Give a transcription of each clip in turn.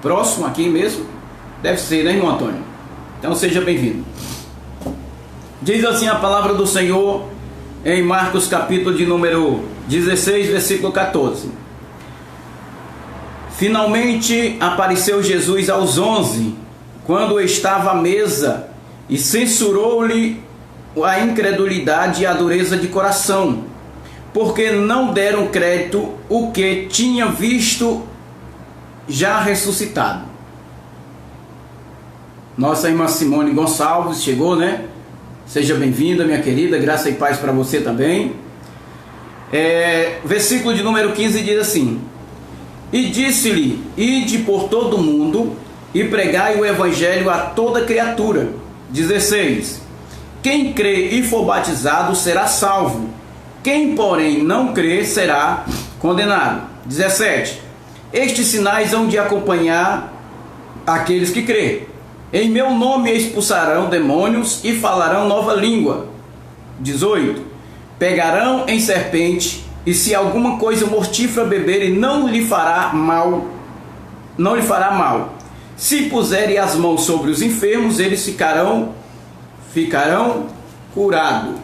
Próximo aqui mesmo? Deve ser, né, irmão Antônio? Então seja bem-vindo. Diz assim a palavra do Senhor em Marcos capítulo de número 16, versículo 14. Finalmente apareceu Jesus aos 11, quando estava à mesa, e censurou-lhe a incredulidade e a dureza de coração, porque não deram crédito o que tinha visto já ressuscitado. Nossa irmã Simone Gonçalves chegou, né? Seja bem-vinda, minha querida, graça e paz para você também. Versículo de número 15 diz assim: E disse-lhe, ide por todo o mundo e pregai o evangelho a toda criatura. 16. Quem crê e for batizado será salvo, quem porém não crê será condenado. 17. Estes sinais hão de acompanhar aqueles que crê. Em meu nome expulsarão demônios e falarão nova língua. 18. Pegarão em serpente, e se alguma coisa mortífera beberem, não lhe fará mal. Se puserem as mãos sobre os enfermos, eles ficarão curados.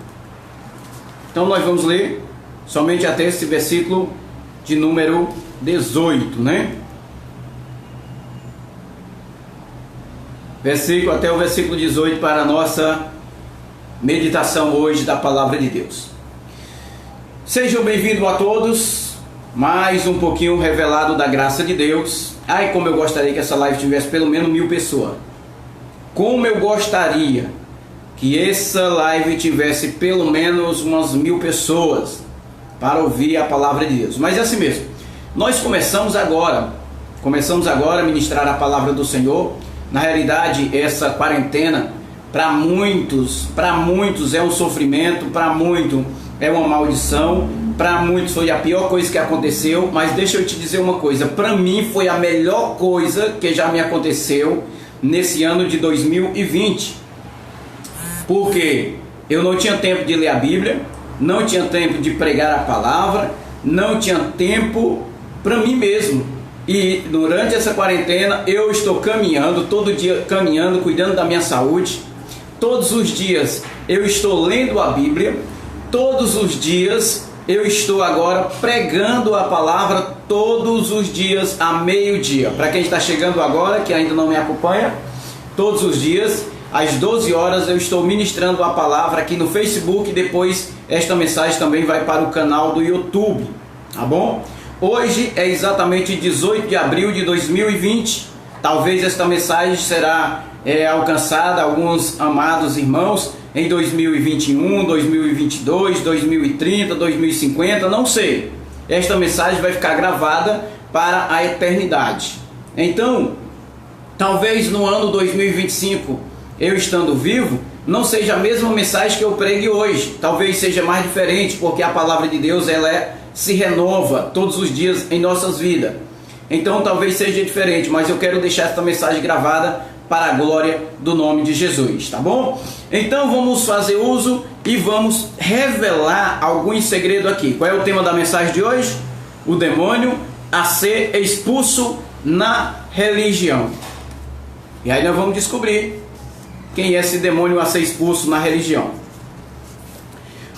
Então nós vamos ler somente até esse versículo de número 18, né? Até o versículo 18 para a nossa meditação hoje da palavra de Deus. Sejam bem-vindos a todos, mais um pouquinho revelado da graça de Deus. Ai, como eu gostaria que essa live tivesse pelo menos 1000 pessoas. Como eu gostaria que essa live tivesse pelo menos umas 1000 pessoas para ouvir a palavra de Deus. Mas é assim mesmo. Nós começamos agora a ministrar a palavra do Senhor. Na realidade, essa quarentena, para muitos é um sofrimento, para muitos é uma maldição, para muitos foi a pior coisa que aconteceu. Mas deixa eu te dizer uma coisa, para mim foi a melhor coisa que já me aconteceu nesse ano de 2020. Porque eu não tinha tempo de ler a Bíblia, não tinha tempo de pregar a palavra, não tinha tempo para mim mesmo. E durante essa quarentena eu estou caminhando, todo dia caminhando, cuidando da minha saúde. Todos os dias eu estou lendo a Bíblia, todos os dias eu estou agora pregando a palavra, todos os dias a meio-dia. Para quem está chegando agora, que ainda não me acompanha, todos os dias às 12 horas eu estou ministrando a palavra aqui no Facebook. Depois esta mensagem também vai para o canal do YouTube, tá bom? Hoje é exatamente 18 de abril de 2020. Talvez esta mensagem será alcançada a alguns amados irmãos em 2021, 2022, 2030, 2050, não sei. Esta mensagem vai ficar gravada para a eternidade. Então, talvez no ano 2025, eu estando vivo, não seja a mesma mensagem que eu pregue hoje. Talvez seja mais diferente, porque a palavra de Deus se renova todos os dias em nossas vidas. Então talvez seja diferente, mas eu quero deixar esta mensagem gravada para a glória do nome de Jesus, tá bom? Então vamos fazer uso e vamos revelar alguns segredos aqui. Qual é o tema da mensagem de hoje? O demônio a ser expulso na religião. E aí nós vamos descobrir quem é esse demônio a ser expulso na religião.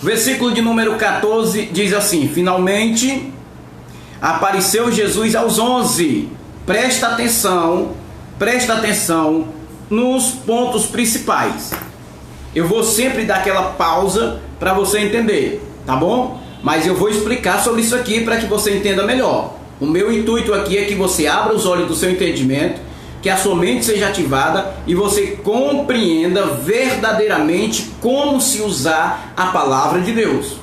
Versículo de número 14 diz assim: Finalmente apareceu Jesus aos 11. Presta atenção nos pontos principais. Eu vou sempre dar aquela pausa para você entender, tá bom? Mas eu vou explicar sobre isso aqui para que você entenda melhor. O meu intuito aqui é que você abra os olhos do seu entendimento, que a sua mente seja ativada e você compreenda verdadeiramente como se usar a palavra de Deus.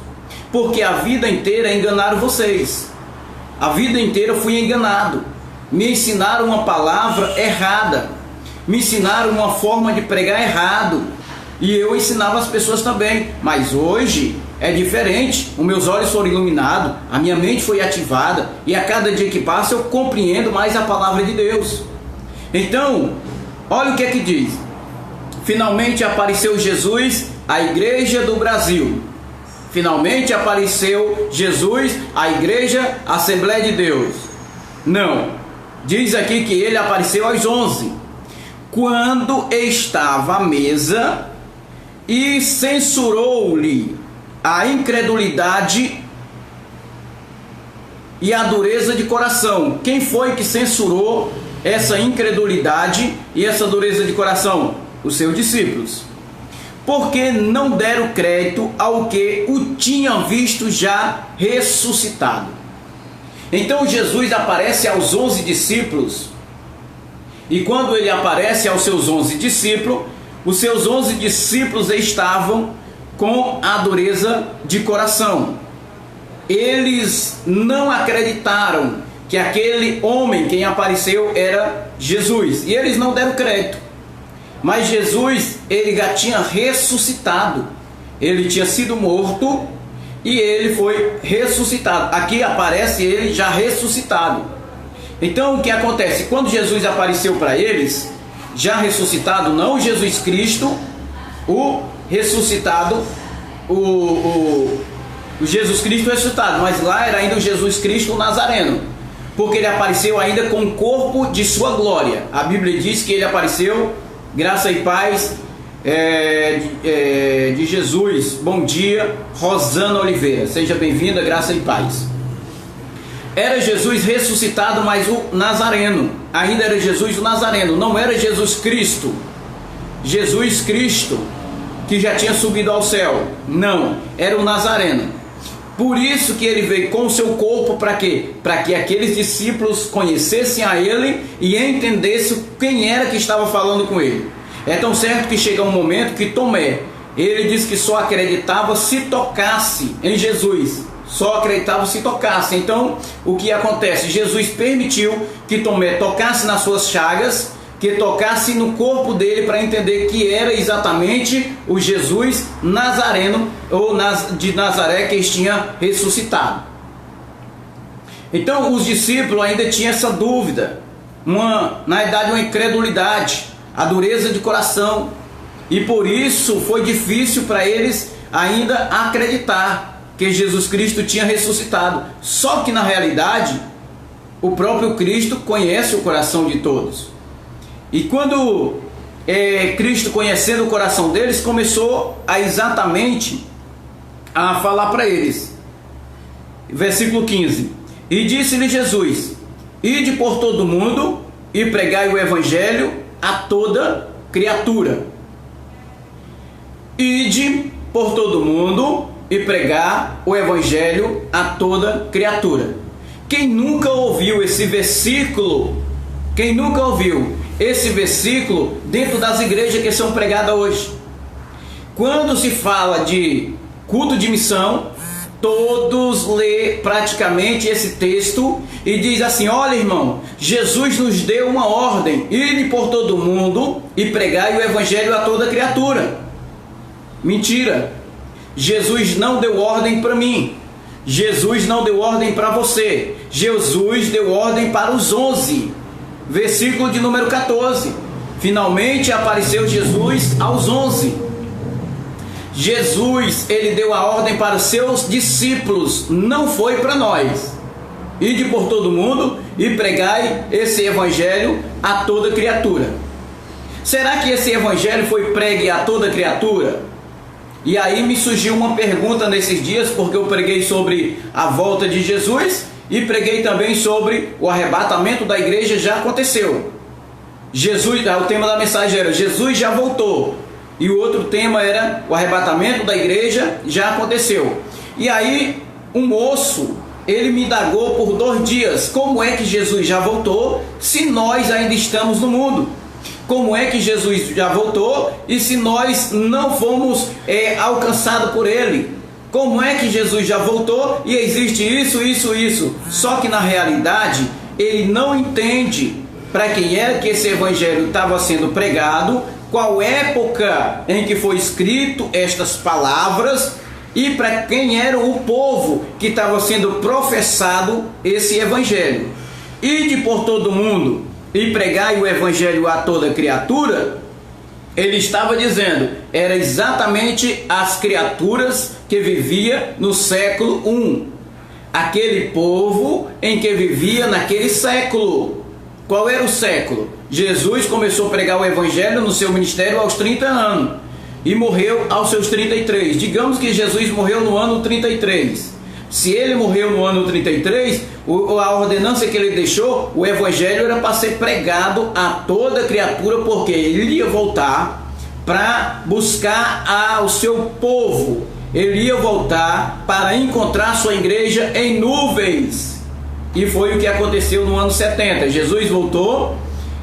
Porque a vida inteira enganaram vocês. A vida inteira eu fui enganado. Me ensinaram uma palavra errada. Me ensinaram uma forma de pregar errado. E eu ensinava as pessoas também. Mas hoje é diferente. Os meus olhos foram iluminados, a minha mente foi ativada, e a cada dia que passa eu compreendo mais a palavra de Deus. Então, olha o que é que diz: finalmente apareceu Jesus à igreja do Brasil. Finalmente apareceu Jesus à igreja Assembleia de Deus. Não, Diz aqui que ele apareceu aos 11, quando estava à mesa, e censurou-lhe a incredulidade e a dureza de coração. Quem foi que censurou essa incredulidade e essa dureza de coração? Os seus discípulos. Porque não deram crédito ao que o tinham visto já ressuscitado. Então Jesus aparece aos 11 discípulos, e quando ele aparece aos seus 11 discípulos, os seus 11 discípulos estavam com a dureza de coração. Eles não acreditaram que aquele homem, quem apareceu, era Jesus, e eles não deram crédito. Mas Jesus, ele já tinha ressuscitado, ele tinha sido morto e ele foi ressuscitado. Aqui aparece ele já ressuscitado. Então o que acontece? Quando Jesus apareceu para eles, já ressuscitado, não Jesus Cristo, o ressuscitado, o Jesus Cristo ressuscitado, mas lá era ainda o Jesus Cristo Nazareno, porque ele apareceu ainda com o corpo de sua glória. A Bíblia diz que ele apareceu, graça e paz de Jesus. Bom dia, Rosana Oliveira, seja bem-vinda, graça e paz. Era Jesus ressuscitado, mas o Nazareno, ainda era Jesus o Nazareno, não era Jesus Cristo, que já tinha subido ao céu, não, era o Nazareno. Por isso que ele veio com o seu corpo, para quê? Para que aqueles discípulos conhecessem a ele e entendessem quem era que estava falando com ele. É tão certo que chega um momento que Tomé, ele diz que só acreditava se tocasse em Jesus, só acreditava se tocasse. Então o que acontece? Jesus permitiu que Tomé tocasse nas suas chagas, que tocasse no corpo dele, para entender que era exatamente o Jesus Nazareno, ou de Nazaré, que tinha ressuscitado. Então os discípulos ainda tinham essa dúvida, na verdade uma incredulidade, a dureza de coração, e por isso foi difícil para eles ainda acreditar que Jesus Cristo tinha ressuscitado. Só que na realidade o próprio Cristo conhece o coração de todos. E quando Cristo, conhecendo o coração deles, começou exatamente a falar para eles. Versículo 15: E disse-lhe Jesus: Ide por todo o mundo e pregai o evangelho a toda criatura. Ide por todo o mundo e pregar o evangelho a toda criatura. Quem nunca ouviu esse versículo? Quem nunca ouviu esse versículo dentro das igrejas que são pregadas hoje? Quando se fala de culto de missão, todos lêem praticamente esse texto e diz assim: olha, irmão, Jesus nos deu uma ordem: ide por todo mundo e pregai o evangelho a toda criatura. Mentira! Jesus não deu ordem para mim, Jesus não deu ordem para você, Jesus deu ordem para os 11. Versículo de número 14. Finalmente apareceu Jesus aos 11. Jesus, ele deu a ordem para os seus discípulos, não foi para nós. Ide por todo mundo e pregai esse evangelho a toda criatura. Será que esse evangelho foi pregue a toda criatura? E aí me surgiu uma pergunta nesses dias, porque eu preguei sobre a volta de Jesus e preguei também sobre o arrebatamento da igreja. Já aconteceu. Jesus, o tema da mensagem era Jesus já voltou, e o outro tema era o arrebatamento da igreja já aconteceu. E aí um moço, ele me indagou por 2 dias: como é que Jesus já voltou se nós ainda estamos no mundo? Como é que Jesus já voltou e se nós não fomos alcançados por ele? Como é que Jesus já voltou e existe isso? Só que na realidade ele não entende para quem era que esse evangelho estava sendo pregado, qual época em que foi escrito estas palavras e para quem era o povo que estava sendo professado esse evangelho. Ide por todo mundo e pregai o evangelho a toda criatura. Ele estava dizendo, era exatamente as criaturas que vivia no século I, aquele povo em que vivia naquele século. Qual era o século? Jesus começou a pregar o evangelho no seu ministério aos 30 anos e morreu aos seus 33. Digamos que Jesus morreu no ano 33. Se ele morreu no ano 33, a ordenança que ele deixou, o evangelho era para ser pregado a toda criatura, porque ele ia voltar para buscar o seu povo. Ele ia voltar para encontrar sua igreja em nuvens. E foi o que aconteceu no ano 70. Jesus voltou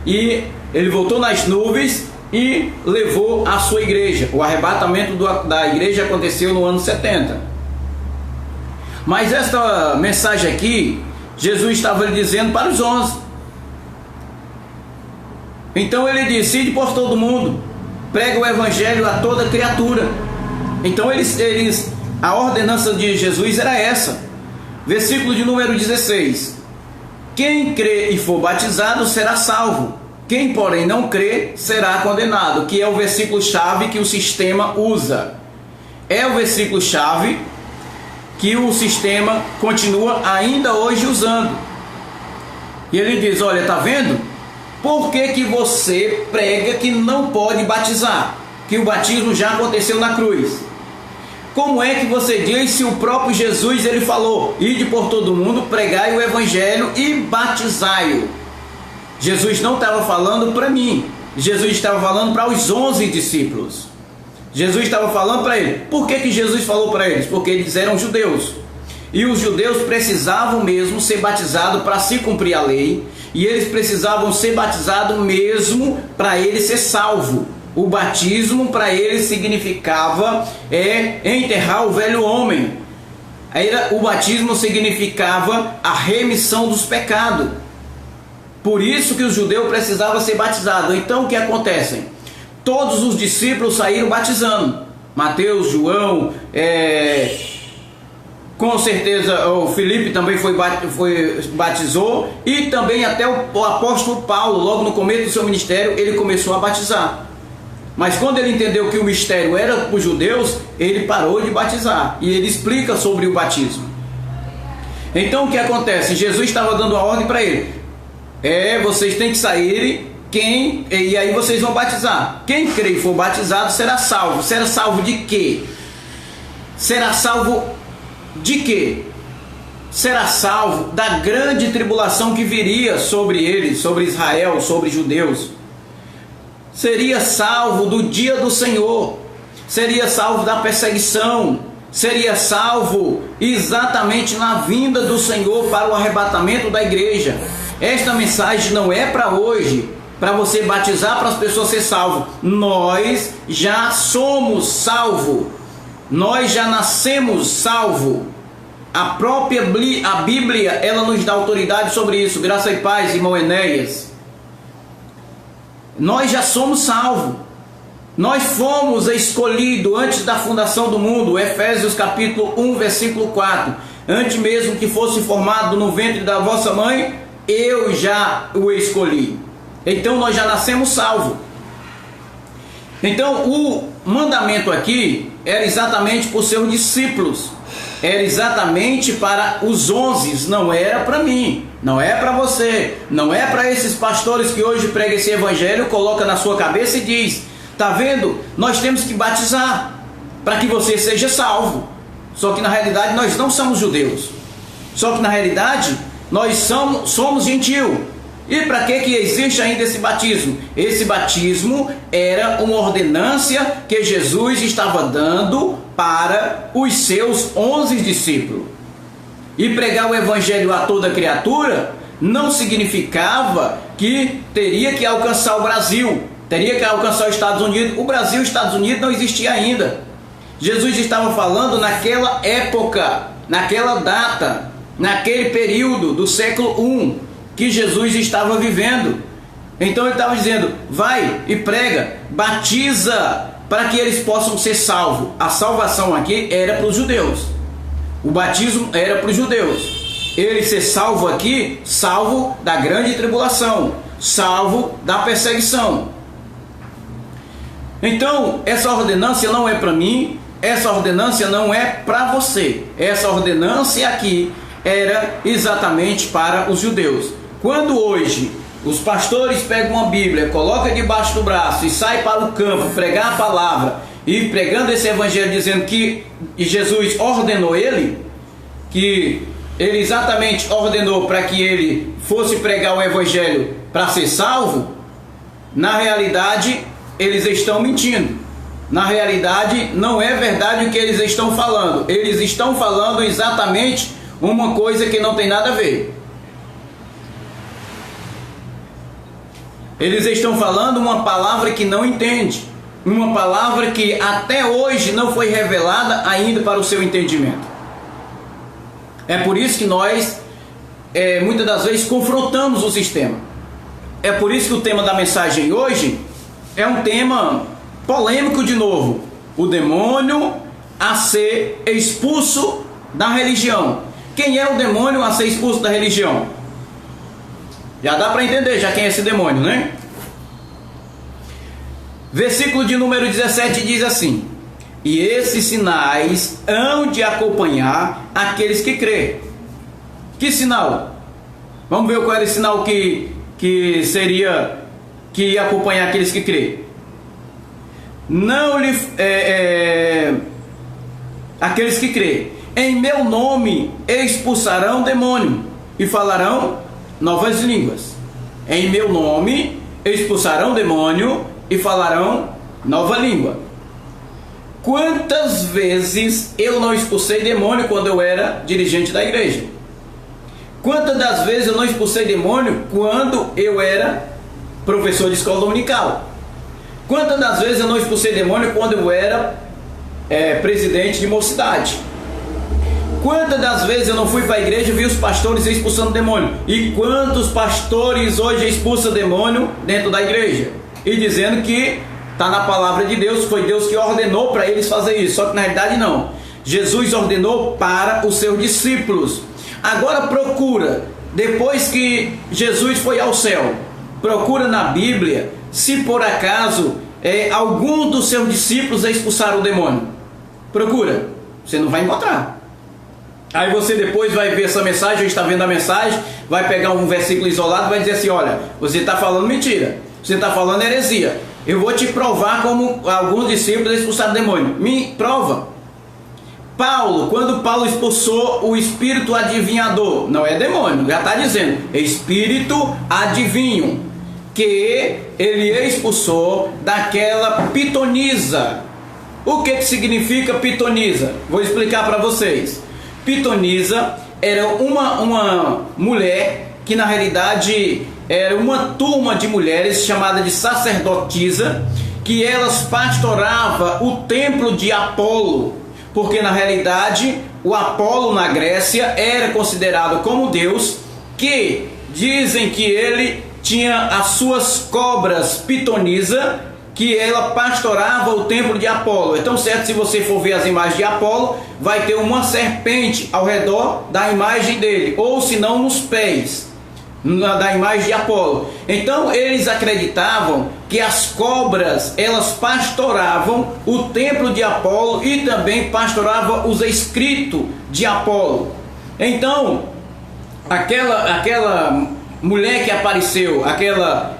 e ele voltou nas nuvens e levou a sua igreja. O arrebatamento da igreja aconteceu no ano 70. Mas esta mensagem aqui, Jesus estava lhe dizendo para os 11. Então ele disse: ide por todo mundo, prega o evangelho a toda criatura. Então a ordenança de Jesus era essa. Versículo de número 16: quem crê e for batizado será salvo, quem porém não crê será condenado. Que é o versículo chave que o sistema usa. É o versículo chave que o sistema continua ainda hoje usando. E ele diz: olha, tá vendo? Por que você prega que não pode batizar? Que o batismo já aconteceu na cruz. Como é que você diz se o próprio Jesus ele falou: ide por todo mundo, pregai o evangelho e batizai-o? Jesus não estava falando para mim. Jesus estava falando para os 11 discípulos. Jesus estava falando para eles. Por que Jesus falou para eles? Porque eles eram judeus. E os judeus precisavam mesmo ser batizados para se cumprir a lei. E eles precisavam ser batizados mesmo para ele ser salvo. O batismo para eles significava enterrar o velho homem. O batismo significava a remissão dos pecados. Por isso que o judeu precisava ser batizado. Então o que acontece? Todos os discípulos saíram batizando. Mateus, João, com certeza o Filipe também batizou. E também até o apóstolo Paulo, logo no começo do seu ministério, ele começou a batizar. Mas quando ele entendeu que o mistério era para os judeus, ele parou de batizar. E ele explica sobre o batismo. Então o que acontece? Jesus estava dando a ordem para ele: vocês têm que sair, e aí vocês vão batizar. Quem crê e for batizado será salvo. Será salvo de quê? Será salvo de quê? Será salvo da grande tribulação que viria sobre eles, sobre Israel, sobre os judeus. Seria salvo do dia do Senhor, seria salvo da perseguição, seria salvo exatamente na vinda do Senhor para o arrebatamento da igreja. Esta mensagem não é para hoje, para você batizar para as pessoas ser salvo. Nós já somos salvo, nós já nascemos salvo. A Bíblia, ela nos dá autoridade sobre isso. Graça e paz, irmão Enéas. Nós já somos salvos. Nós fomos escolhidos antes da fundação do mundo. Efésios capítulo 1, versículo 4. Antes mesmo que fosse formado no ventre da vossa mãe, eu já o escolhi. Então nós já nascemos salvos. Então o mandamento aqui era exatamente para os seus discípulos. Era exatamente para os 11, não era para mim, não é para você, não é para esses pastores que hoje pregam esse evangelho, coloca na sua cabeça e diz: tá vendo? Nós temos que batizar para que você seja salvo. Só que na realidade nós não somos judeus. Só que na realidade nós somos gentios. E para que existe ainda esse batismo? Esse batismo era uma ordenância que Jesus estava dando para os seus 11 discípulos. E pregar o evangelho a toda criatura não significava que teria que alcançar o Brasil, teria que alcançar os Estados Unidos. O Brasil e os Estados Unidos não existia ainda. Jesus estava falando naquela época, naquela data, naquele período do século I que Jesus estava vivendo. Então ele estava dizendo: vai e prega, batiza, para que eles possam ser salvos. A salvação aqui era para os judeus. O batismo era para os judeus. Ele ser salvo aqui, salvo da grande tribulação, salvo da perseguição. Então essa ordenância não é para mim, essa ordenância não é para você. Essa ordenância aqui era exatamente para os judeus. Quando hoje os pastores pegam uma Bíblia, colocam debaixo do braço e saem para o campo pregar a palavra, e pregando esse evangelho, dizendo que Jesus ordenou ele, que ele exatamente ordenou para que ele fosse pregar o evangelho para ser salvo, na realidade eles estão mentindo. Na realidade não é verdade o que eles estão falando. Eles estão falando exatamente uma coisa que não tem nada a ver. Eles estão falando uma palavra que não entende, uma palavra que até hoje não foi revelada ainda para o seu entendimento. É por isso que nós muitas das vezes confrontamos o sistema. É por isso que o tema da mensagem hoje é um tema polêmico de novo: o demônio a ser expulso da religião. Quem é o demônio a ser expulso da religião? Já dá para entender já quem é esse demônio, né? Versículo de número 17 diz assim: e esses sinais hão de acompanhar aqueles que crêem. Que sinal? Vamos ver qual era o sinal que seria, que ia acompanhar aqueles que crêem. Não lhe aqueles que crêem, em meu nome expulsarão demônio e falarão novas línguas. Em meu nome expulsarão demônio e falarão nova língua. Quantas vezes eu não expulsei demônio quando eu era dirigente da igreja? Quantas das vezes eu não expulsei demônio quando eu era professor de escola dominical? Quantas das vezes eu não expulsei demônio quando eu era presidente de mocidade? Quantas das vezes eu não fui para a igreja e vi os pastores expulsando demônio? E quantos pastores hoje expulsam demônio dentro da igreja? E dizendo que está na palavra de Deus, foi Deus que ordenou para eles fazer isso. Só que na realidade não. Jesus ordenou para os seus discípulos. Agora procura, depois que Jesus foi ao céu, procura na Bíblia se por acaso algum dos seus discípulos expulsaram o demônio. Procura, você não vai encontrar. Aí você depois vai ver essa mensagem, ou está vendo a mensagem, vai pegar um versículo isolado e vai dizer assim: olha, você está falando mentira, você está falando heresia. Eu vou te provar como alguns discípulos expulsaram o demônio. Me prova. Paulo, quando Paulo expulsou o espírito adivinhador, não é demônio, já está dizendo, é espírito adivinho, que ele expulsou daquela pitonisa. O que significa pitonisa? Vou explicar para vocês. Pitonisa era uma mulher que na realidade era uma turma de mulheres chamada de sacerdotisa, que elas pastoravam o templo de Apolo, porque na realidade o Apolo na Grécia era considerado como Deus, que dizem que ele tinha as suas cobras pitonisa, que ela pastorava o templo de Apolo. Então, certo, se você for ver as imagens de Apolo, vai ter uma serpente ao redor da imagem dele, ou se não nos pés da imagem de Apolo. Então eles acreditavam que as cobras, elas pastoravam o templo de Apolo e também pastoravam os escritos de Apolo. Então aquela mulher que apareceu, aquela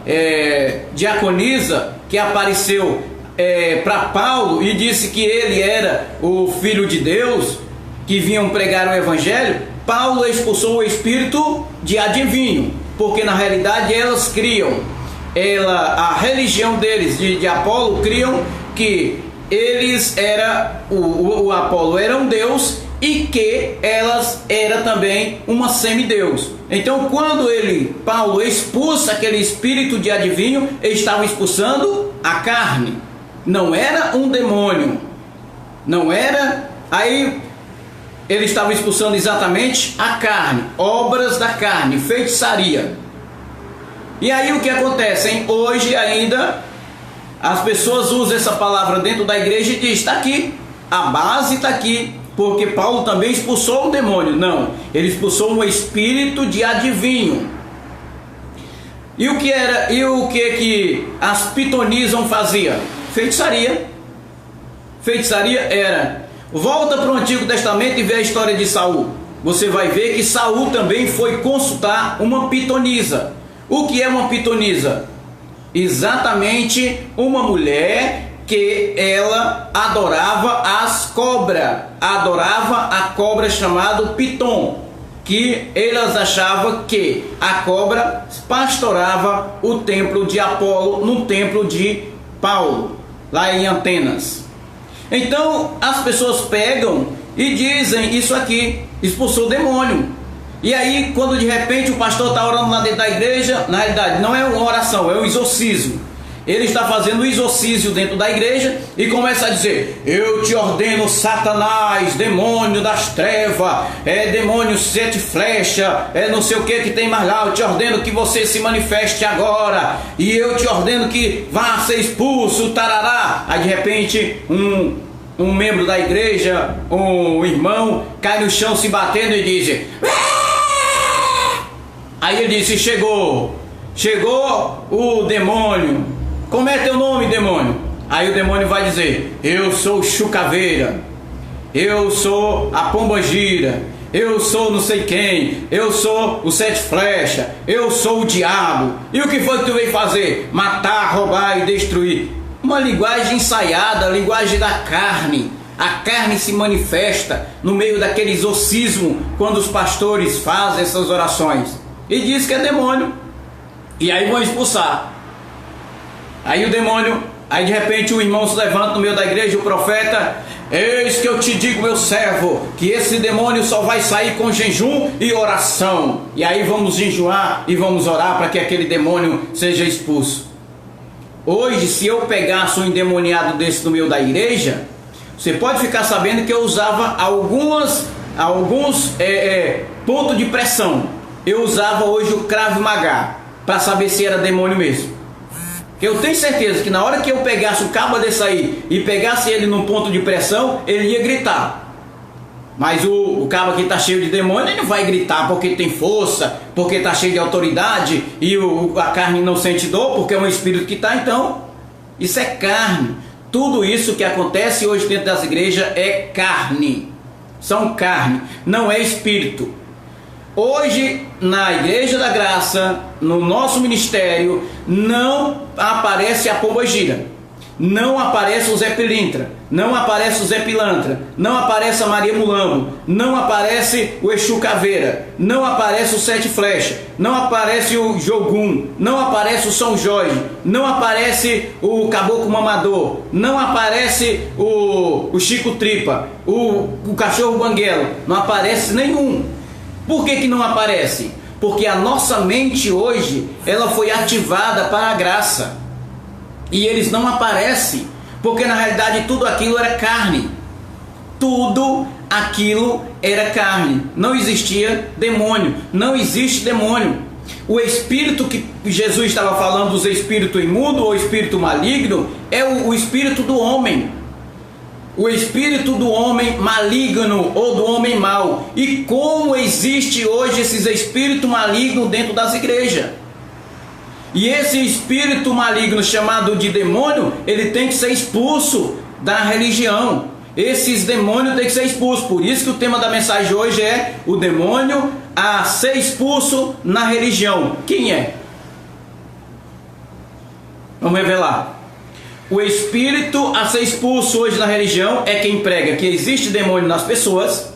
diaconisa que apareceu para Paulo e disse que ele era o filho de Deus, que vinham pregar o evangelho, Paulo expulsou o espírito de adivinho, porque na realidade elas criam, a religião deles, de Apolo, criam que eles o Apolo era um deus e que elas era também uma semideus. Então quando Paulo expulsa aquele espírito de adivinho, ele estava expulsando a carne, não era um demônio, não era, aí ele estava expulsando exatamente a carne, obras da carne, feitiçaria. E aí o que acontece, hein? Hoje ainda as pessoas usam essa palavra dentro da igreja e dizem: está aqui, a base está aqui, porque Paulo também expulsou o demônio. Não, ele expulsou um espírito de adivinho. E o que as pitonisas faziam? Feitiçaria. Feitiçaria era... Volta para o Antigo Testamento e vê a história de Saul. Você vai ver que Saul também foi consultar uma pitonisa. O que é uma pitonisa? Exatamente uma mulher que ela adorava as cobras, adorava a cobra chamada Piton, que elas achavam que a cobra pastorava o templo de Apolo no templo de Paulo, lá em Atenas. Então as pessoas pegam e dizem isso aqui, expulsou o demônio. E aí quando de repente o pastor está orando lá dentro da igreja, na realidade não é uma oração, é um exorcismo. Ele está fazendo o exorcismo dentro da igreja e começa a dizer: eu te ordeno, Satanás, demônio das trevas, demônio sete flecha, não sei o que tem mais lá, eu te ordeno que você se manifeste agora, e eu te ordeno que vá ser expulso, tarará. Aí de repente um membro da igreja, um irmão, cai no chão se batendo e diz: aí ele disse: chegou o demônio. Como é teu nome, demônio? Aí o demônio vai dizer: eu sou o Chucaveira, eu sou a Pombagira, eu sou não sei quem, eu sou o Sete Flecha, eu sou o diabo. E o que foi que tu veio fazer? Matar, roubar e destruir. Uma linguagem ensaiada, a linguagem da carne. A carne se manifesta no meio daquele exorcismo quando os pastores fazem essas orações e diz que é demônio. E aí vão expulsar. Aí o demônio, aí de repente o irmão se levanta no meio da igreja, o profeta: eis que eu te digo, meu servo, que esse demônio só vai sair com jejum e oração. E aí vamos jejuar e vamos orar para que aquele demônio seja expulso. Hoje, se eu pegasse um endemoniado desse no meio da igreja, você pode ficar sabendo que eu usava alguns pontos de pressão. Eu usava hoje o Krav Maga para saber se era demônio mesmo. Eu tenho certeza que na hora que eu pegasse o cabo desse aí e pegasse ele num ponto de pressão, ele ia gritar. Mas o cabo aqui está cheio de demônio, ele não vai gritar porque tem força, porque está cheio de autoridade e a carne não sente dor, porque é um espírito que está. Então, isso é carne. Tudo isso que acontece hoje dentro das igrejas é carne. São carne, não é espírito. Hoje, na Igreja da Graça, no nosso ministério, não aparece a Pombagira, não aparece o Zé Pilintra, não aparece o Zé Pilantra, não aparece a Maria Mulambo, não aparece o Exu Caveira, não aparece o Sete Flecha, não aparece o Jogum, não aparece o São Jorge, não aparece o Caboclo Mamador, não aparece o Chico Tripa, o Cachorro Banguelo, não aparece nenhum. Por que não aparece? Porque a nossa mente hoje, ela foi ativada para a graça. E eles não aparecem, porque na realidade tudo aquilo era carne. Tudo aquilo era carne. Não existia demônio. Não existe demônio. O espírito que Jesus estava falando, dos espíritos imundos ou espírito maligno, é o espírito do homem. O espírito do homem maligno ou do homem mau. E como existe hoje esses espíritos malignos dentro das igrejas. E esse espírito maligno chamado de demônio, ele tem que ser expulso da religião. Esses demônios têm que ser expulsos. Por isso que o tema da mensagem de hoje é o demônio a ser expulso na religião. Quem é? Vamos revelar. O espírito a ser expulso hoje na religião é quem prega que existe demônio nas pessoas,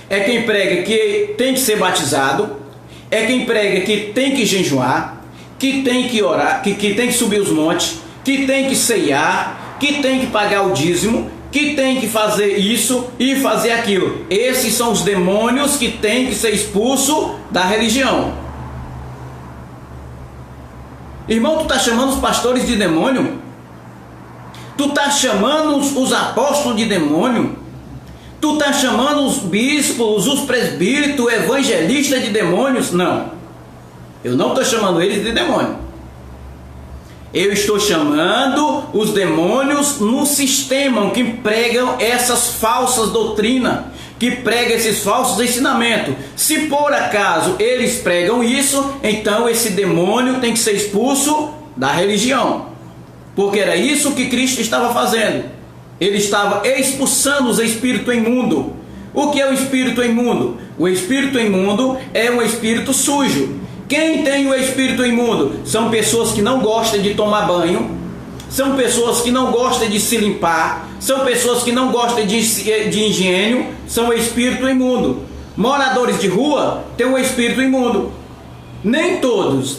é quem prega que tem que ser batizado, é quem prega que tem que jejuar, que tem que orar, que tem que subir os montes, que tem que ceiar, que tem que pagar o dízimo, que tem que fazer isso e fazer aquilo. Esses são os demônios que têm que ser expulsos da religião. Irmão, tu está chamando os pastores de demônio? Tu está chamando os apóstolos de demônio? Tu está chamando os bispos, os presbíteros, evangelistas de demônios? Não. Eu não estou chamando eles de demônio. Eu estou chamando os demônios no sistema que pregam essas falsas doutrinas, que pregam esses falsos ensinamentos. Se por acaso eles pregam isso, então esse demônio tem que ser expulso da religião. Porque era isso que Cristo estava fazendo. Ele estava expulsando os espíritos imundos. O que é o espírito imundo? O espírito imundo é um espírito sujo, Quem tem o espírito imundo? São pessoas que não gostam de tomar banho, são pessoas que não gostam de se limpar, são pessoas que não gostam de higiene, são espírito imundo. Moradores de rua têm um espírito imundo. Nem todos,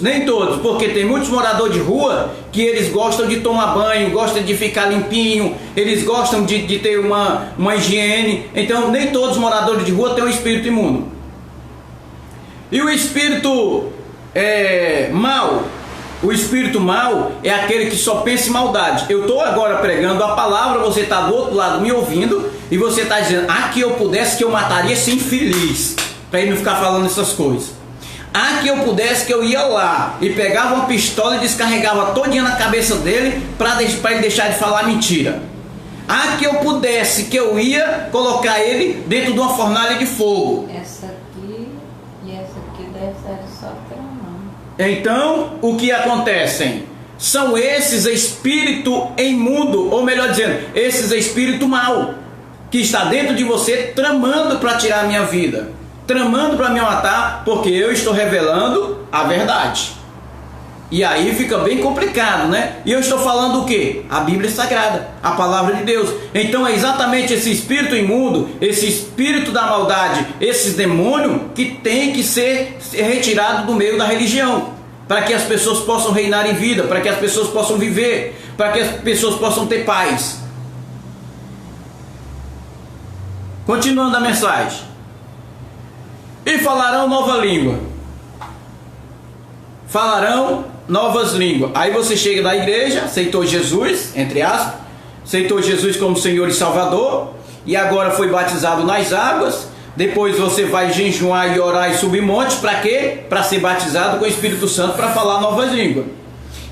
porque tem muitos moradores de rua que eles gostam de tomar banho, gostam de ficar limpinho, eles gostam de ter uma higiene. Então nem todos os moradores de rua têm um espírito imundo. E o espírito mau, o espírito mau é aquele que só pensa em maldade. Eu estou agora pregando a palavra, você está do outro lado me ouvindo e você está dizendo: ah, que eu pudesse que eu mataria esse infeliz, para ele não ficar falando essas coisas. Ah, que eu pudesse que eu ia lá e pegava uma pistola e descarregava todinha na cabeça dele para ele deixar de falar mentira. Ah, que eu pudesse que eu ia colocar ele dentro de uma fornalha de fogo. Essa aqui e essa aqui deve ser só tramando. Então, o que acontecem? São esses espírito imundo, ou melhor dizendo, esses espírito mau, que está dentro de você tramando para tirar a minha vida, tramando para me matar, porque eu estou revelando a verdade. E aí fica bem complicado, né? E eu estou falando o quê? A Bíblia Sagrada, a palavra de Deus. Então é exatamente esse espírito imundo, esse espírito da maldade, esses demônios que tem que ser retirado do meio da religião, para que as pessoas possam reinar em vida, para que as pessoas possam viver, para que as pessoas possam ter paz. Continuando a mensagem. E falarão nova língua. Falarão novas línguas. Aí você chega da igreja, aceitou Jesus, entre aspas, aceitou Jesus como Senhor e Salvador, e agora foi batizado nas águas. Depois você vai jejuar e orar e subir monte. Para quê? Para ser batizado com o Espírito Santo, para falar novas línguas.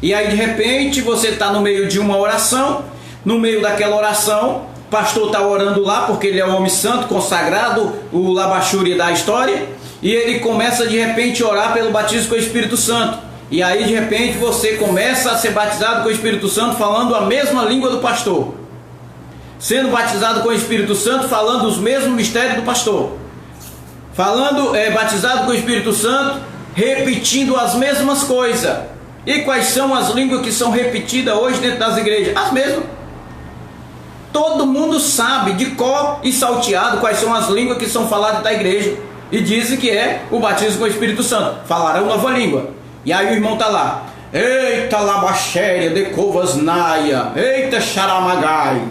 E aí de repente você está no meio de uma oração. No meio daquela oração, o pastor está orando lá, porque ele é um homem santo, consagrado, o labachúria da história, e ele começa de repente a orar pelo batismo com o Espírito Santo. E aí de repente você começa a ser batizado com o Espírito Santo, falando a mesma língua do pastor, sendo batizado com o Espírito Santo, falando os mesmos mistérios do pastor, batizado com o Espírito Santo, repetindo as mesmas coisas. E quais são as línguas que são repetidas hoje dentro das igrejas? As mesmas. Todo mundo sabe de cor e salteado quais são as línguas que são faladas da igreja. E dizem que é o batismo com o Espírito Santo. Falarão nova língua. E aí o irmão está lá: eita labaxéria de covasnaia, eita xaramagai.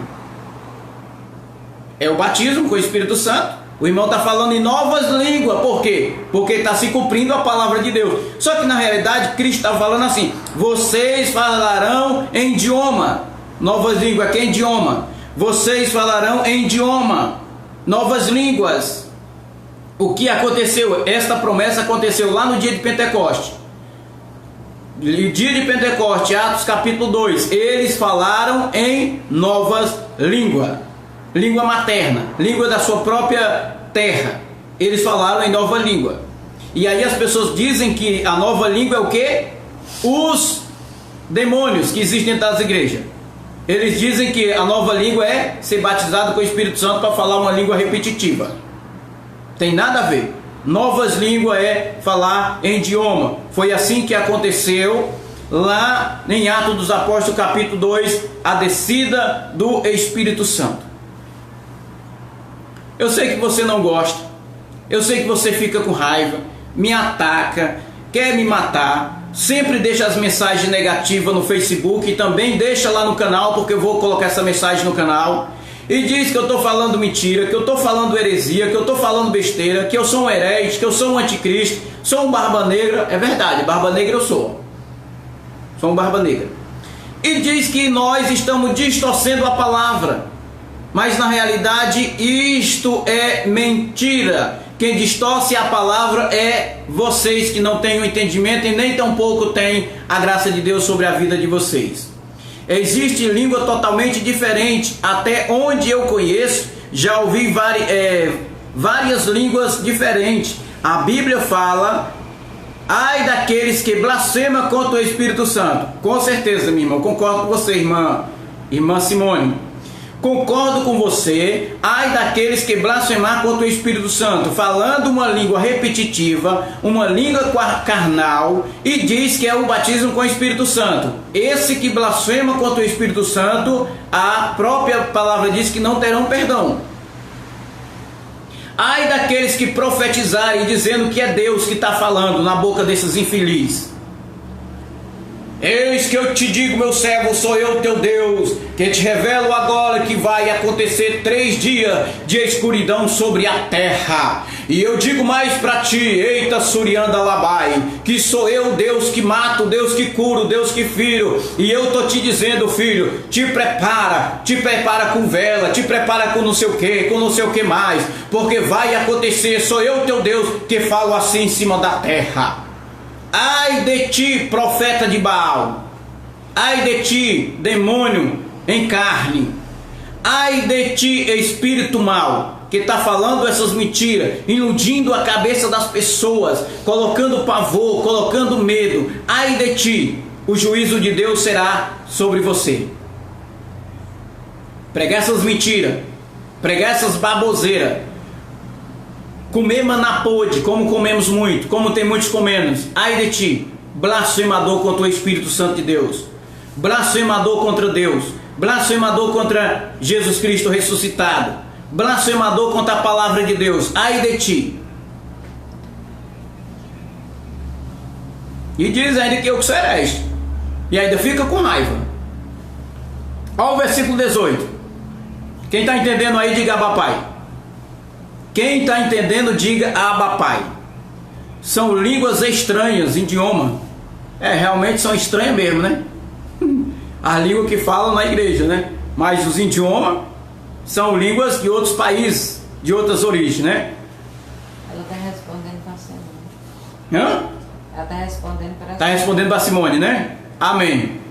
É o batismo com o Espírito Santo. O irmão está falando em novas línguas. Por quê? Porque está se cumprindo a palavra de Deus. Só que na realidade Cristo está falando assim: vocês falarão em idioma. Novas línguas, que é idioma? Vocês falarão em idioma, novas línguas. O que aconteceu? Esta promessa aconteceu lá no dia de Pentecoste. No dia de Pentecoste, Atos capítulo 2, eles falaram em novas línguas. Língua materna, língua da sua própria terra. Eles falaram em nova língua. E aí as pessoas dizem que a nova língua é o quê? Os demônios que existem dentro das igrejas. Eles dizem que a nova língua é ser batizado com o Espírito Santo para falar uma língua repetitiva. Tem nada a ver. Novas línguas é falar em idioma. Foi assim que aconteceu lá em Atos dos Apóstolos capítulo 2, a descida do Espírito Santo. Eu sei que você não gosta, eu sei que você fica com raiva, me ataca, quer me matar, sempre deixa as mensagens negativas no Facebook e também deixa lá no canal, porque eu vou colocar essa mensagem no canal, e diz que eu estou falando mentira, que eu estou falando heresia, que eu estou falando besteira, que eu sou um herege, que eu sou um anticristo, sou um barba negra. É verdade, barba negra eu sou um barba negra. E diz que nós estamos distorcendo a palavra, mas na realidade isto é mentira. Quem distorce a palavra é vocês que não têm o entendimento e nem tampouco têm a graça de Deus sobre a vida de vocês. Existe língua totalmente diferente. Até onde eu conheço, já ouvi várias línguas diferentes. A Bíblia fala: ai daqueles que blasfemam contra o Espírito Santo. Com certeza, minha irmã, eu concordo com você, irmã Simone. Concordo com você, ai daqueles que blasfemar contra o Espírito Santo, falando uma língua repetitiva, uma língua carnal, e diz que é o batismo com o Espírito Santo. Esse que blasfema contra o Espírito Santo, a própria palavra diz que não terão perdão. Ai daqueles que profetizarem dizendo que é Deus que está falando na boca desses infelizes. Eis que eu te digo, meu servo, sou eu teu Deus, que te revelo agora que vai acontecer 3 dias de escuridão sobre a terra. E eu digo mais para ti, eita Surianda Labai, que sou eu Deus que mato, Deus que curo, Deus que firo. E eu tô te dizendo, filho, te prepara com vela, te prepara com não sei o que, com não sei o que mais, porque vai acontecer, sou eu teu Deus que falo assim em cima da terra. Ai de ti, profeta de Baal, ai de ti, demônio em carne, ai de ti, espírito mau, que está falando essas mentiras, iludindo a cabeça das pessoas, colocando pavor, colocando medo. Ai de ti, o juízo de Deus será sobre você. Pregar essas mentiras, pregar essas baboseiras, comer maná podre, como comemos muito, como tem muitos comendo. Ai de ti, blasfemador contra o Espírito Santo de Deus, blasfemador contra Deus, blasfemador contra Jesus Cristo ressuscitado, blasfemador contra a palavra de Deus. Ai de ti. E diz ainda que eu que sou herege, e ainda fica com raiva. Olha o versículo 18. Quem está entendendo aí, diga Abba Pai. Quem está entendendo, diga Abba Pai. São línguas estranhas, idioma. Realmente são estranhas mesmo, né? As línguas que falam na igreja, né? Mas os idiomas são línguas de outros países, de outras origens, né? Ela está respondendo para a Simone. Hã? Ela está respondendo para a Simone. Está respondendo para a Simone, né? Amém.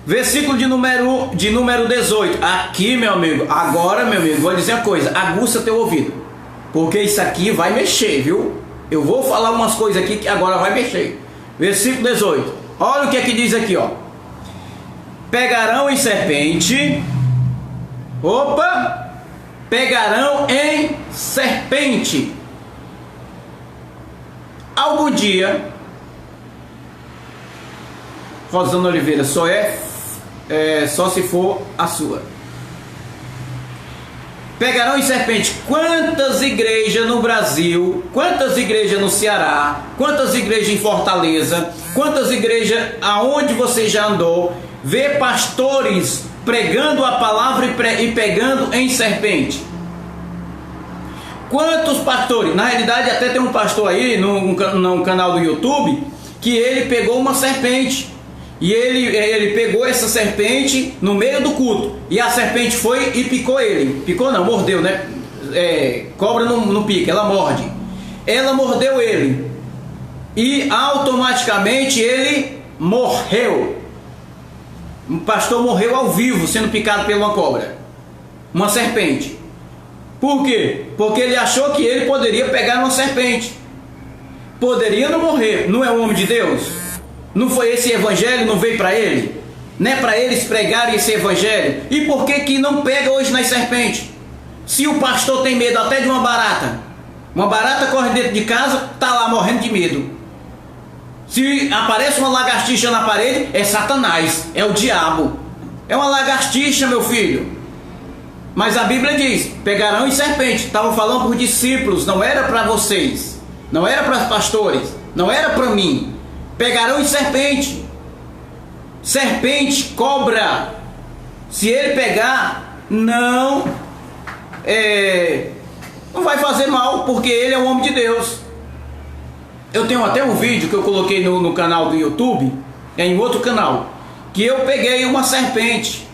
Versículo de número 18. Aqui, meu amigo, agora, meu amigo, vou dizer uma coisa, aguça teu ouvido, porque isso aqui vai mexer, viu? Eu vou falar umas coisas aqui que agora vai mexer. Versículo 18. Olha o que é que diz aqui, ó. Pegarão em serpente. Opa! Pegarão em serpente. Algum dia, Rosana Oliveira, só se for a sua. Pegarão em serpente. Quantas igrejas no Brasil, quantas igrejas no Ceará, quantas igrejas em Fortaleza, quantas igrejas aonde você já andou, vê pastores pregando a palavra e pegando em serpente? Quantos pastores? Na realidade até tem um pastor aí no canal do YouTube que ele pegou uma serpente. E ele pegou essa serpente no meio do culto. E a serpente foi e picou ele. Picou não, mordeu, né? Cobra não pica, ela morde. Ela mordeu ele. E automaticamente ele morreu. O pastor morreu ao vivo, sendo picado por uma cobra. Uma serpente. Por quê? Porque ele achou que ele poderia pegar uma serpente. Poderia não morrer. Não é o homem de Deus? Não foi esse evangelho, não veio para ele? Não é para eles pregarem esse evangelho? E por que não pega hoje nas serpentes? Se o pastor tem medo até de uma barata corre dentro de casa, está lá morrendo de medo. Se aparece uma lagartixa na parede, é Satanás, é o diabo. É uma lagartixa, meu filho. Mas a Bíblia diz, pegarão em serpente. Estava falando para os discípulos, não era para vocês, não era para os pastores, não era para mim. Pegarão em serpente. Serpente, cobra. Se ele pegar, não vai fazer mal, porque ele é o homem de Deus. Eu tenho até um vídeo que eu coloquei no canal do YouTube, em outro canal, que eu peguei uma serpente,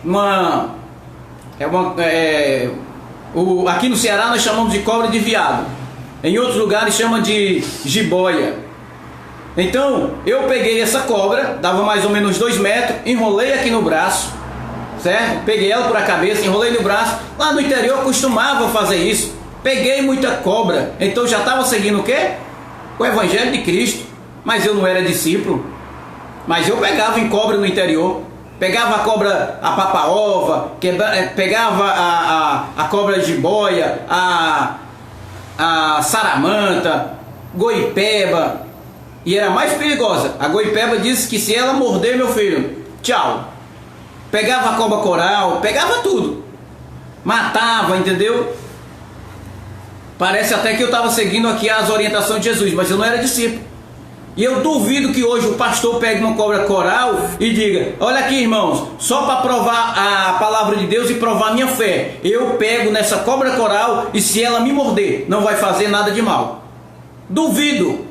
aqui no Ceará nós chamamos de cobra de viado, em outros lugares chama de jiboia. Então eu peguei essa cobra, dava mais ou menos 2 metros, enrolei aqui no braço, certo? Peguei ela por a cabeça, enrolei no braço. Lá no interior eu costumava fazer isso. Peguei muita cobra, então já estava seguindo o quê? O Evangelho de Cristo. Mas eu não era discípulo. Mas eu pegava em cobra no interior. Pegava a cobra, a papa-ova, pegava a cobra jiboia, a saramanta, goipeba, e era mais perigosa. A goipeba disse que se ela morder, meu filho, tchau. Pegava a cobra coral, pegava tudo, matava, entendeu? Parece até que eu estava seguindo aqui as orientações de Jesus, mas eu não era discípulo. E eu duvido que hoje o pastor pegue uma cobra coral e diga: olha aqui, irmãos, só para provar a palavra de Deus e provar a minha fé, eu pego nessa cobra coral e se ela me morder, não vai fazer nada de mal. Duvido.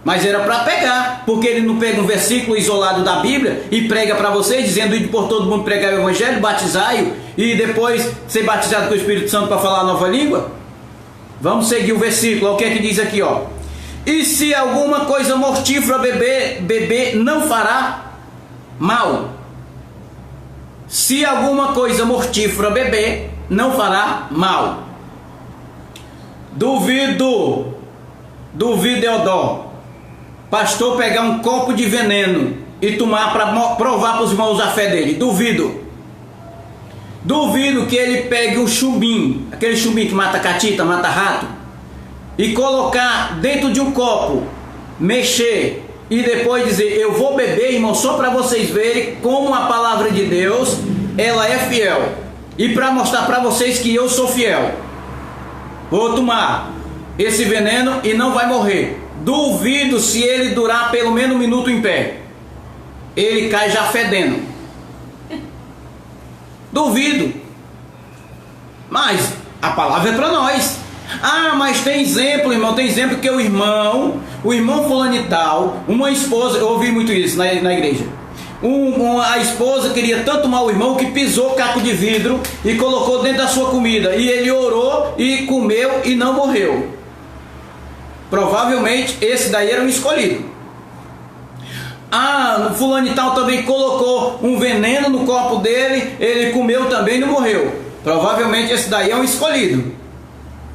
Mas era para pegar, porque ele não pega um versículo isolado da Bíblia e prega para vocês, dizendo: ide por todo mundo pregar o evangelho, batizai-o e depois ser batizado com o Espírito Santo para falar a nova língua. Vamos seguir o versículo, olha o que é que diz aqui, ó. E se alguma coisa mortífera beber não fará mal. Se alguma coisa mortífera beber, não fará mal. Duvido, Eudó, pastor pegar um copo de veneno e tomar para provar para os irmãos a fé dele. Duvido que ele pegue um chumbim, aquele chumbim que mata catita, mata rato, e colocar dentro de um copo, mexer e depois dizer: eu vou beber, irmão, só para vocês verem como a palavra de Deus, ela é fiel, e para mostrar para vocês que eu sou fiel. Vou tomar esse veneno e não vai morrer. Duvido se ele durar pelo menos um minuto em pé, ele cai já fedendo. Duvido. Mas a palavra é para nós. Ah, mas tem exemplo, irmão, tem exemplo que o irmão fulano e tal, uma esposa, eu ouvi muito isso na igreja, a esposa queria tanto mal o irmão que pisou caco de vidro e colocou dentro da sua comida, e ele orou e comeu e não morreu. Provavelmente esse daí era um escolhido. Ah, o fulano e tal também colocou um veneno no corpo dele, ele comeu também e não morreu. Provavelmente esse daí é um escolhido.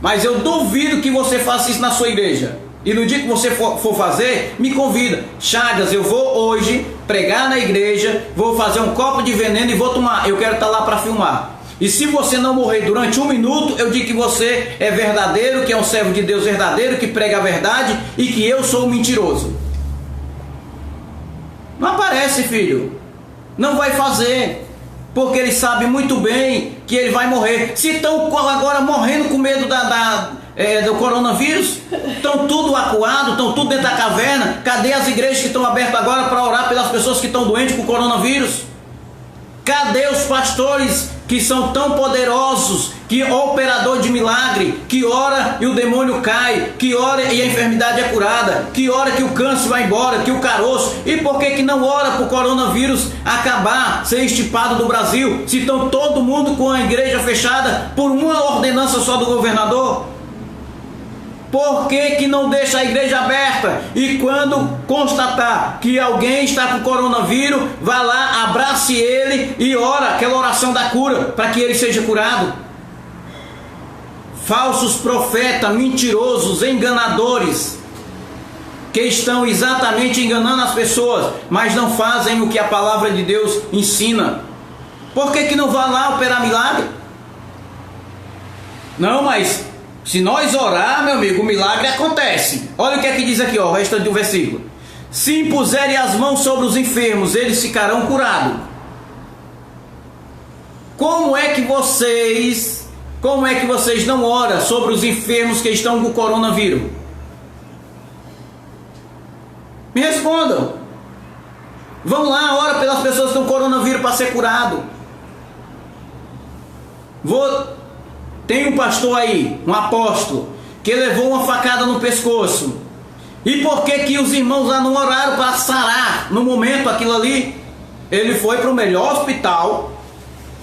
Mas eu duvido que você faça isso na sua igreja. E no dia que você for fazer, me convida. Chagas, eu vou hoje pregar na igreja, vou fazer um copo de veneno e vou tomar. Eu quero estar lá para filmar. E se você não morrer durante um minuto, eu digo que você é verdadeiro, que é um servo de Deus verdadeiro, que prega a verdade, e que eu sou um mentiroso. Não aparece, filho. Não vai fazer. Porque ele sabe muito bem que ele vai morrer. Se estão agora morrendo com medo do coronavírus, estão tudo acuado, estão tudo dentro da caverna. Cadê as igrejas que estão abertas agora para orar pelas pessoas que estão doentes com coronavírus? Cadê os pastores que são tão poderosos, que operador de milagre, que ora e o demônio cai, que ora e a enfermidade é curada, que ora que o câncer vai embora, que o caroço? E por que não ora para o coronavírus acabar, ser extirpado do Brasil, se estão todo mundo com a igreja fechada por uma ordenança só do governador? Por que não deixa a igreja aberta? E quando constatar que alguém está com coronavírus, vá lá, abrace ele e ora aquela oração da cura, para que ele seja curado. Falsos profetas, mentirosos, enganadores, que estão exatamente enganando as pessoas, mas não fazem o que a palavra de Deus ensina. Por que não vá lá operar milagre? Não, mas se nós orar, meu amigo, o milagre acontece. Olha o que é que diz aqui, ó, o resto do versículo. Se impuserem as mãos sobre os enfermos, eles ficarão curados. Como é que vocês não oram sobre os enfermos que estão com coronavírus? Me respondam. Vão lá, ora pelas pessoas que estão com coronavírus para ser curado. Tem um pastor aí, um apóstolo, que levou uma facada no pescoço. E por que os irmãos lá não oraram para sarar no momento aquilo ali? Ele foi para o melhor hospital,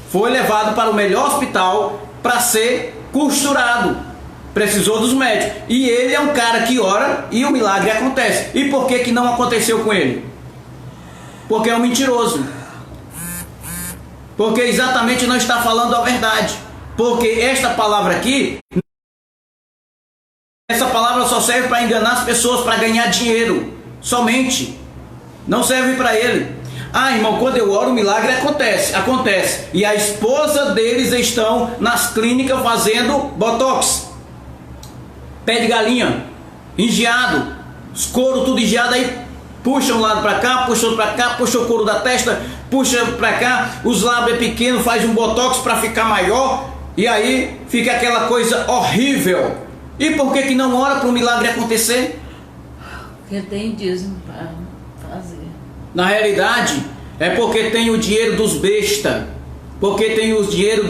foi levado para o melhor hospital para ser costurado. Precisou dos médicos. E ele é um cara que ora e o milagre acontece. E por que não aconteceu com ele? Porque é um mentiroso. Porque exatamente não está falando a verdade. Porque esta palavra aqui, essa palavra só serve para enganar as pessoas, para ganhar dinheiro, somente. Não serve para ele. Ah, irmão, quando eu oro o milagre acontece. E a esposa deles estão nas clínicas fazendo botox, pé de galinha, engeado, os couro tudo engeado, aí puxa um lado para cá, puxa outro para cá, puxa o couro da testa, puxa para cá, os lábios é pequeno, faz um botox para ficar maior, e aí fica aquela coisa horrível. E por que não ora para o milagre acontecer? Porque tem dízimo para fazer. Na realidade, é porque tem o dinheiro dos bestas, porque tem o dinheiro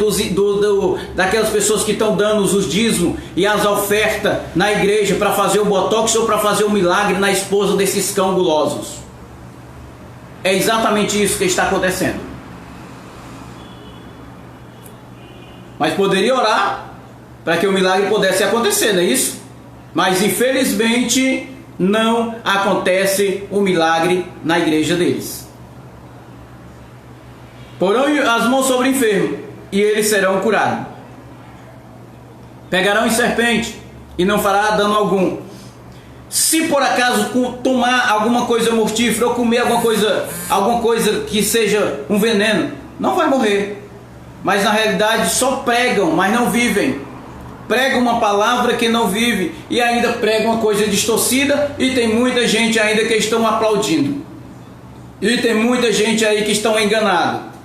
daquelas pessoas que estão dando os dízimos e as ofertas na igreja para fazer o botox ou para fazer o milagre na esposa desses cão gulosos. É exatamente isso que está acontecendo. Mas poderia orar para que o milagre pudesse acontecer, não é isso? Mas infelizmente não acontece o milagre na igreja deles. Porão as mãos sobre o enfermo e eles serão curados. Pegarão em serpente e não fará dano algum. Se por acaso tomar alguma coisa mortífera ou comer alguma coisa que seja um veneno, não vai morrer. Mas na realidade só pregam, mas não vivem. Pregam uma palavra que não vive e ainda pregam uma coisa distorcida, e tem muita gente ainda que estão aplaudindo. E tem muita gente aí que estão enganado.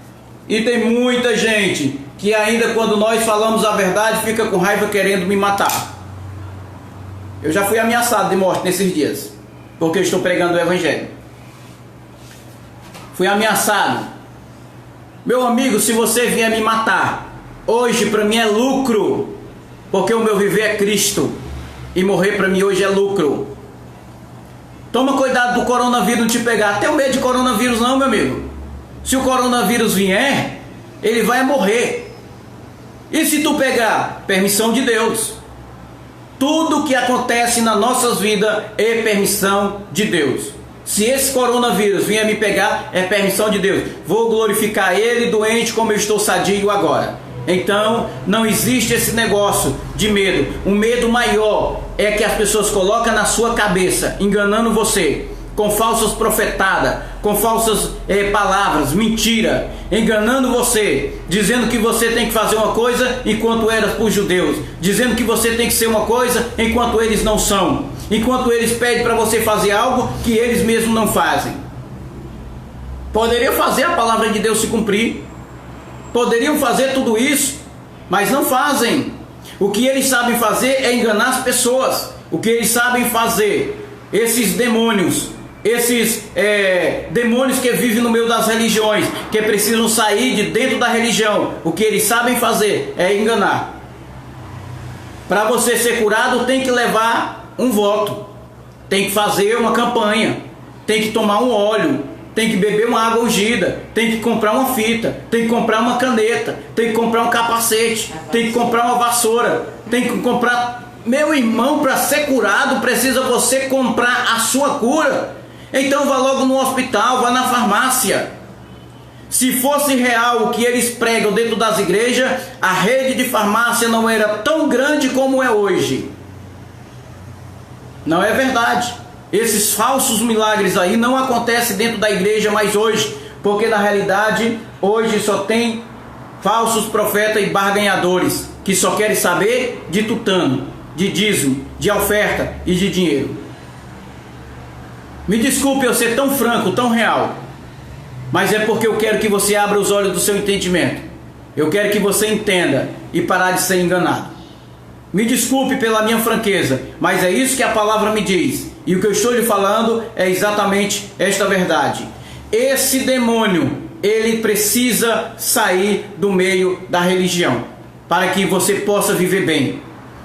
E tem muita gente que ainda quando nós falamos a verdade fica com raiva querendo me matar. Eu já fui ameaçado de morte nesses dias, porque eu estou pregando o evangelho. Fui ameaçado. Meu amigo, se você vier me matar, hoje para mim é lucro, porque o meu viver é Cristo, e morrer para mim hoje é lucro. Toma cuidado do coronavírus não te pegar. Tenha medo de coronavírus não, meu amigo. Se o coronavírus vier, ele vai morrer. E se tu pegar? Permissão de Deus. Tudo que acontece nas nossas vidas é permissão de Deus. Se esse coronavírus vier me pegar, é permissão de Deus. Vou glorificar Ele doente como eu estou sadio agora. Então não existe esse negócio de medo. O medo maior é que as pessoas colocam na sua cabeça, enganando você, com falsas profetadas, com falsas palavras, mentira, enganando você, dizendo que você tem que fazer uma coisa enquanto era para os judeus, dizendo que você tem que ser uma coisa enquanto eles não são, enquanto eles pedem para você fazer algo que eles mesmos não fazem. Poderiam fazer a palavra de Deus se cumprir, poderiam fazer tudo isso, mas não fazem. O que eles sabem fazer é enganar as pessoas. O que eles sabem fazer, esses demônios, demônios que vivem no meio das religiões, que precisam sair de dentro da religião, o que eles sabem fazer é enganar. Para você ser curado tem que levar um voto, tem que fazer uma campanha, tem que tomar um óleo, tem que beber uma água ungida, tem que comprar uma fita, tem que comprar uma caneta, tem que comprar um capacete, tem que comprar uma vassoura, tem que comprar... Meu irmão, para ser curado precisa você comprar a sua cura. Então vá logo no hospital, vá na farmácia. Se fosse real o que eles pregam dentro das igrejas, a rede de farmácia não era tão grande como é hoje. Não é verdade. Esses falsos milagres aí não acontecem dentro da igreja mais hoje, porque na realidade hoje só tem falsos profetas e barganhadores que só querem saber de tutano, de dízimo, de oferta e de dinheiro. Me desculpe eu ser tão franco, tão real, mas é porque eu quero que você abra os olhos do seu entendimento. Eu quero que você entenda e parar de ser enganado. Me desculpe pela minha franqueza, mas é isso que a palavra me diz. E o que eu estou lhe falando é exatamente esta verdade. Esse demônio, ele precisa sair do meio da religião, para que você possa viver bem.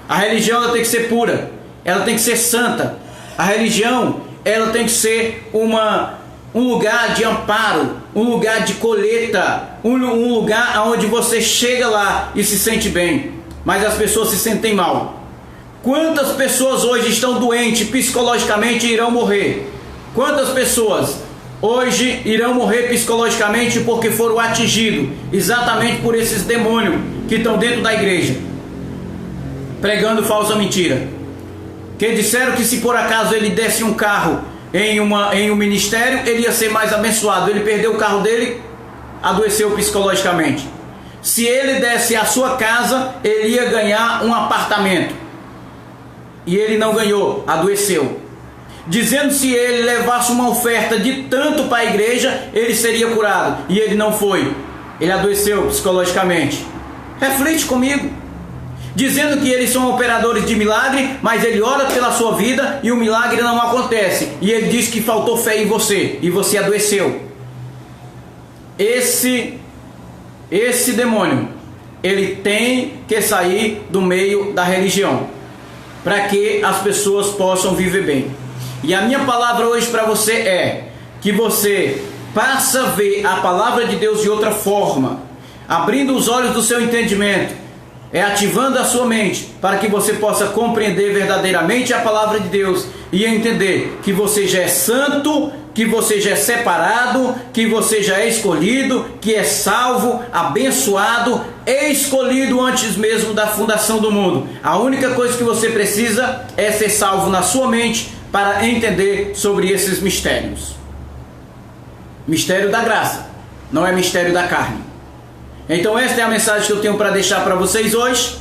A religião ela tem que ser pura, ela tem que ser santa. A religião ela tem que ser um lugar de amparo, um lugar de colheita, um lugar onde você chega lá e se sente bem, mas as pessoas se sentem mal. Quantas pessoas hoje estão doentes psicologicamente e irão morrer? Quantas pessoas hoje irão morrer psicologicamente porque foram atingidos exatamente por esses demônios que estão dentro da igreja, pregando falsa mentira? Que disseram que se por acaso ele desse um carro, em um ministério, ele ia ser mais abençoado. Ele perdeu o carro dele, adoeceu psicologicamente. Se ele desse a sua casa, ele ia ganhar um apartamento. E ele não ganhou, adoeceu. Dizendo se ele levasse uma oferta de tanto para a igreja, ele seria curado. E ele não foi. Ele adoeceu psicologicamente. Reflete comigo. Dizendo que eles são operadores de milagre, mas ele ora pela sua vida e o milagre não acontece. E ele diz que faltou fé em você e você adoeceu. Esse demônio, ele tem que sair do meio da religião, para que as pessoas possam viver bem. E a minha palavra hoje para você é que você passe a ver a palavra de Deus de outra forma, abrindo os olhos do seu entendimento, ativando a sua mente, para que você possa compreender verdadeiramente a palavra de Deus e entender que você já é santo, que você já é separado, que você já é escolhido, que é salvo, abençoado, escolhido antes mesmo da fundação do mundo. A única coisa que você precisa é ser salvo na sua mente para entender sobre esses mistérios. Mistério da graça, não é mistério da carne. Então esta é a mensagem que eu tenho para deixar para vocês hoje.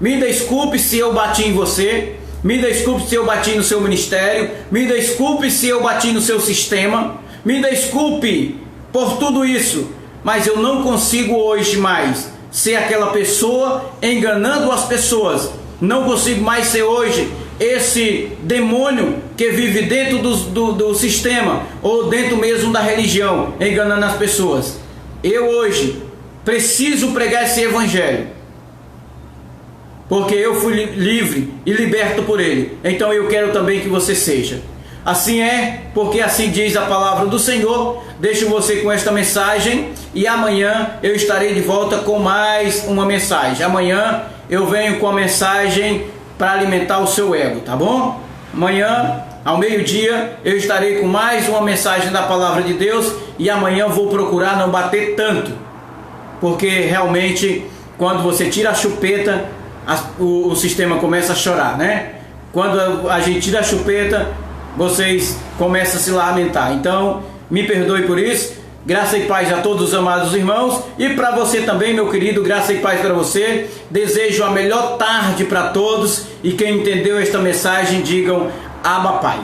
Me desculpe se eu bati em você. Me desculpe se eu bati no seu ministério. Me desculpe se eu bati no seu sistema. Me desculpe por tudo isso. Mas eu não consigo hoje mais ser aquela pessoa enganando as pessoas. Não consigo mais ser hoje esse demônio que vive dentro do sistema ou dentro mesmo da religião, enganando as pessoas. Eu hoje preciso pregar esse evangelho, porque eu fui livre e liberto por ele. Então eu quero também que você seja. Assim é, porque assim diz a palavra do Senhor. Deixo você com esta mensagem e amanhã eu estarei de volta com mais uma mensagem. Amanhã eu venho com a mensagem para alimentar o seu ego, tá bom? Amanhã, ao meio-dia, eu estarei com mais uma mensagem da palavra de Deus. E amanhã eu vou procurar não bater tanto, porque realmente quando você tira a chupeta, o sistema começa a chorar, né? Quando a gente tira a chupeta, vocês começam a se lamentar. Então, me perdoe por isso. Graça e paz a todos os amados irmãos. E para você também, meu querido, graça e paz para você. Desejo a melhor tarde para todos. E quem entendeu esta mensagem, digam Abba Pai.